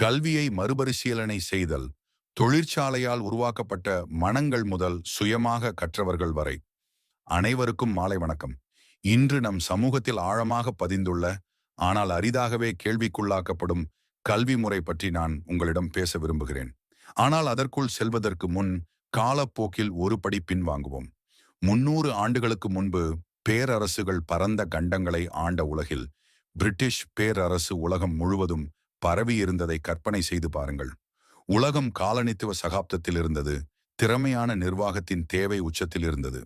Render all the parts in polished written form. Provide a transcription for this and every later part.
கல்வியை மறுபரிசீலனை செய்தல், தொழிற்சாலையால் உருவாக்கப்பட்ட மனங்கள் முதல் சுயமாக கற்றவர்கள் வரை அனைவருக்கும் மாலை வணக்கம். இன்று நம் சமூகத்தில் ஆழமாக பதிந்துள்ள, ஆனால் அரிதாகவே கேள்விக்குள்ளாக்கப்படும் கல்வி முறை பற்றி நான் உங்களிடம் பேச விரும்புகிறேன். ஆனால் அதற்குள் செல்வதற்கு முன் காலப்போக்கில் ஒரு படி பின்வாங்குவோம். 300 ஆண்டுகளுக்கு முன்பு பேரரசுகள் பரந்த கண்டங்களை ஆண்ட உலகில் பிரிட்டிஷ் பேரரசு உலகம் முழுவதும் பரவி இருந்ததை கற்பனை செய்து பாருங்கள். உலகம் காலனித்துவ சகாப்தத்தில் இருந்தது. திறமையான நிர்வாகத்தின் தேவை உச்சத்தில் இருந்தது.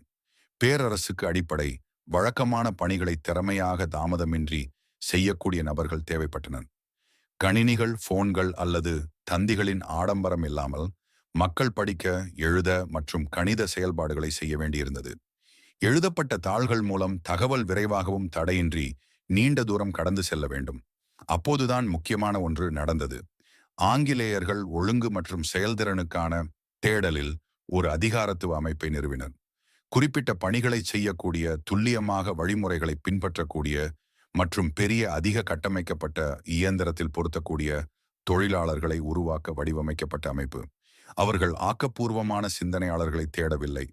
பேரரசுக்கு அடிப்படை வழக்கமான பணிகளை திறமையாக தாமதமின்றி செய்யக்கூடிய நபர்கள் தேவைப்பட்டனர். கணினிகள், போன்கள் அல்லது தந்திகளின் ஆடம்பரம் இல்லாமல் மக்கள் படிக்க, எழுத மற்றும் கணித செயல்பாடுகளை செய்ய வேண்டியிருந்தது. எழுதப்பட்ட தாள்கள் மூலம் தகவல் விரைவாகவும் தடையின்றி நீண்ட தூரம் கடந்து செல்ல வேண்டும். அப்போதுதான் முக்கியமான ஒன்று நடந்தது. ஆங்கிலேயர்கள் ஒழுங்கு மற்றும் செயல்திறனுக்கான தேடலில் ஒரு அதிகாரத்துவ அமைப்பை நிறுவினர். குறிப்பிட்ட பணிகளை செய்யக்கூடிய, துல்லியமாக வழிமுறைகளை பின்பற்றக்கூடிய மற்றும் பெரிய அதிக கட்டமைக்கப்பட்ட இயந்திரத்தில் பொருத்தக்கூடிய தொழிலாளர்களை உருவாக்க வடிவமைக்கப்பட்ட அமைப்பு. அவர்கள் ஆக்கப்பூர்வமான சிந்தனையாளர்களை தேடவில்லை.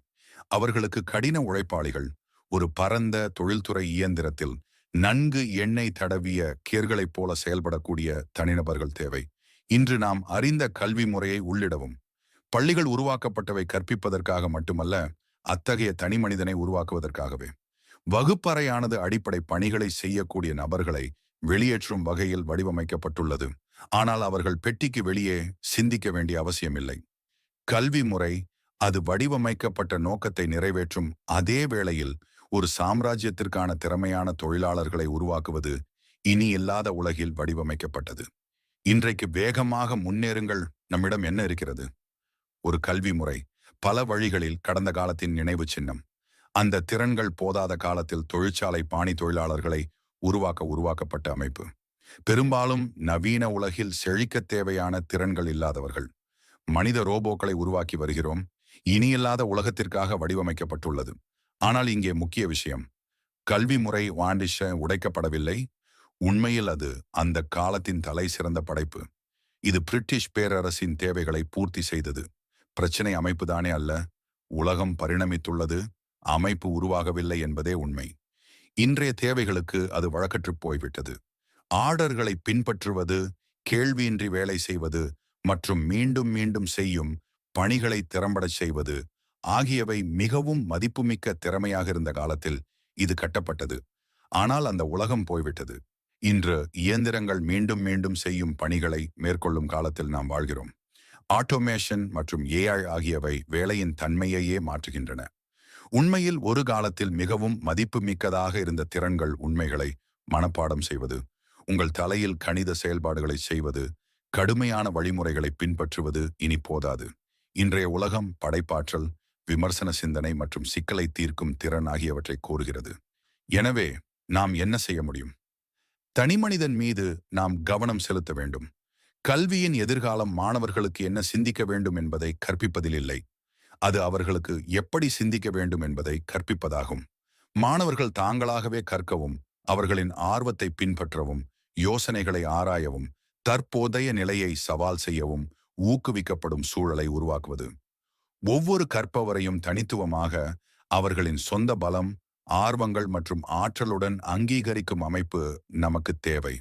அவர்களுக்கு கடின உழைப்பாளிகள், ஒரு பரந்த தொழில்துறை இயந்திரத்தில் நன்கு எண்ணெய் தடவிய கேர்களைப் போல செயல்படக்கூடிய தனிநபர்கள் தேவை. இன்று நாம் அறிந்த கல்வி முறையை உள்ளிடவும். பள்ளிகள் உருவாக்கப்பட்டவை கற்பிப்பதற்காக மட்டுமல்ல, அத்தகைய தனி மனிதனை உருவாக்குவதற்காகவே. வகுப்பறையானது அடிப்படை பணிகளை செய்யக்கூடிய நபர்களை வெளியேற்றும் வகையில் வடிவமைக்கப்பட்டுள்ளது. ஆனால் அவர்கள் பெட்டிக்கு வெளியே சிந்திக்க வேண்டிய அவசியமில்லை. கல்வி முறை அது வடிவமைக்கப்பட்ட நோக்கத்தை நிறைவேற்றும். அதே வேளையில் ஒரு சாம்ராஜ்யத்திற்கான திறமையான தொழிலாளர்களை உருவாக்குவது இனி இல்லாத உலகில் வடிவமைக்கப்பட்டது. இன்றைக்கு வேகமாக முன்னேறுங்கள். நம்மிடம் என்ன இருக்கிறது? ஒரு கல்வி முறை, பல வழிகளில் கடந்த காலத்தின் நினைவு சின்னம். அந்த திறன்கள் போதாத காலத்தில் தொழிற்சாலை பாணி தொழிலாளர்களை உருவாக்கப்பட்ட அமைப்பு. பெரும்பாலும் நவீன உலகில் செழிக்க தேவையான திறன்கள் இல்லாதவர்கள். மனித ரோபோக்களை உருவாக்கி வருகிறோம். இனி இல்லாத உலகத்திற்காக வடிவமைக்கப்பட்டுள்ளது. ஆனால் இங்கே முக்கிய விஷயம், கல்வி முறை வாண்டிஷ உடைக்கப்படவில்லை. உண்மையில் அது அந்த காலத்தின் தலை சிறந்த படைப்பு. இது பிரிட்டிஷ் பேரரசின் தேவைகளை பூர்த்தி செய்தது. பிரச்சனை அமைப்புதானே அல்ல, உலகம் பரிணமித்துள்ளது, அமைப்பு உருவாகவில்லை என்பதே உண்மை. இன்றைய தேவைகளுக்கு அது வழக்கற்று போய்விட்டது. ஆர்டர்களை பின்பற்றுவது, கேள்வியின்றி வேலை செய்வது மற்றும் மீண்டும் மீண்டும் செய்யும் பணிகளை திறம்படச் செய்வது ஆகியவை மிகவும் மதிப்புமிக்க திறமையாக இருந்த காலத்தில் இது கட்டப்பட்டது. ஆனால் அந்த உலகம் போய்விட்டது. இன்று இயந்திரங்கள் மீண்டும் மீண்டும் செய்யும் பணிகளை மேற்கொள்ளும் காலத்தில் நாம் வாழ்கிறோம். ஆட்டோமேஷன் மற்றும் ஏஐ ஆகியவை வேலையின் தன்மையையே மாற்றுகின்றன. உண்மையில் ஒரு காலத்தில் மிகவும் மதிப்புமிக்கதாக இருந்த திறன்கள், உண்மைகளை மனப்பாடம் செய்வது, உங்கள் தலையில் கணித செயல்பாடுகளை செய்வது, கடுமையான வழிமுறைகளை பின்பற்றுவது இனி போதாது. இன்றைய உலகம் படைப்பாற்றல், விமர்சன சிந்தனை மற்றும் சிக்கலை தீர்க்கும் திறன் ஆகியவற்றை கோருகிறது. எனவே நாம் என்ன செய்ய முடியும்? தனிமனிதன் மீது நாம் கவனம் செலுத்த வேண்டும். கல்வியின் எதிர்காலம் மாணவர்களுக்கு என்ன சிந்திக்க வேண்டும் என்பதை கற்பிப்பதில் இல்லை. அது அவர்களுக்கு எப்படி சிந்திக்க வேண்டும் என்பதை கற்பிப்பதாகும். மாணவர்கள் தாங்களாகவே கற்கவும், அவர்களின் ஆர்வத்தை பின்பற்றவும், யோசனைகளை ஆராயவும், தற்போதைய நிலையை சவால் செய்யவும் ஊக்குவிக்கப்படும் சூழலை உருவாக்குவது. ஒவ்வொரு கற்பவரையும் தனித்துவமாக அவர்களின் சொந்த பலம், ஆர்வங்கள் மற்றும் ஆற்றலுடன் அங்கீகரிக்கும் அமைப்பு நமக்கு தேவை.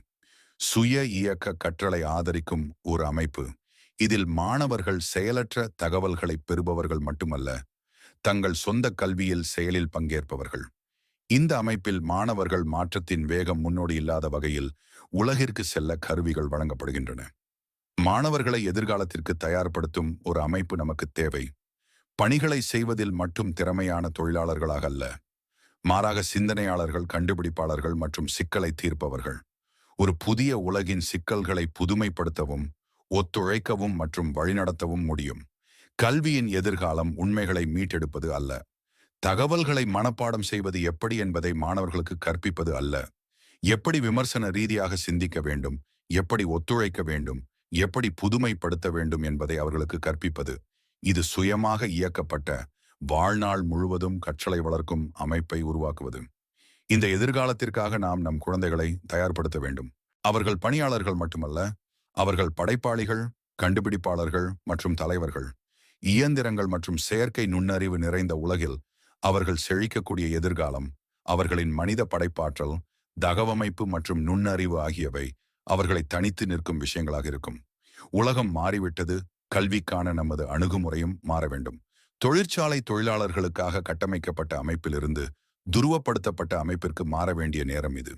சுய இயக்க கற்றலை ஆதரிக்கும் ஒரு அமைப்பு. இதில் மாணவர்கள் செயலற்ற தகவல்களை பெறுபவர்கள் மட்டுமல்ல, தங்கள் சொந்த கல்வியில் செயலில் பங்கேற்பவர்கள். இந்த அமைப்பில் மாணவர்கள் மாற்றத்தின் வேகம் முன்னோடி இல்லாத வகையில் உலகிற்கு செல்ல கருவிகள் வழங்கப்படுகின்றன. மாணவர்களை எதிர்காலத்திற்கு தயார்படுத்தும் ஒரு அமைப்பு நமக்கு தேவை. பணிகளை செய்வதில் மட்டும் திறமையான தொழிலாளர்களாக அல்ல, மாறாக சிந்தனையாளர்கள், கண்டுபிடிப்பாளர்கள் மற்றும் சிக்கலை தீர்ப்பவர்கள். ஒரு புதிய உலகின் சிக்கல்களை புதுமைப்படுத்தவும், ஒத்துழைக்கவும் மற்றும் வழிநடத்தவும் முடியும். கல்வியின் எதிர்காலம் உண்மைகளை மீட்டெடுப்பது அல்ல, தகவல்களை மனப்பாடம் செய்வது எப்படி என்பதை மாணவர்களுக்கு கற்பிப்பது அல்ல, எப்படி விமர்சன ரீதியாக சிந்திக்க வேண்டும், எப்படி ஒத்துழைக்க வேண்டும், எப்படி புதுமைப்படுத்த வேண்டும் என்பதை அவர்களுக்கு கற்பிப்பது. இது சுயமாக இயக்கப்பட்ட, வாழ்நாள் முழுவதும் கற்றலை வளர்க்கும் அமைப்பை உருவாக்குவது. இந்த எதிர்காலத்திற்காக நாம் நம் குழந்தைகளை தயார்படுத்த வேண்டும். அவர்கள் பணியாளர்கள் மட்டுமல்ல, அவர்கள் படைப்பாளிகள், கண்டுபிடிப்பாளர்கள் மற்றும் தலைவர்கள். இயந்திரங்கள் மற்றும் செயற்கை நுண்ணறிவு நிறைந்த உலகில் அவர்கள் செழிக்கக்கூடிய எதிர்காலம், அவர்களின் மனித படைப்பாற்றல், தகவமைப்பு மற்றும் நுண்ணறிவு ஆகியவை அவர்களை தனித்து நிற்கும் விஷயங்களாக இருக்கும். உலகம் மாறிவிட்டது. கல்விக்கான நமது அணுகுமுறையும் மாற வேண்டும். தொழிற்சாலை தொழிலாளர்களுக்காக கட்டமைக்கப்பட்ட அமைப்பிலிருந்து துருவப்படுத்தப்பட்ட அமைப்பிற்கு மாற வேண்டிய நேரம் இது.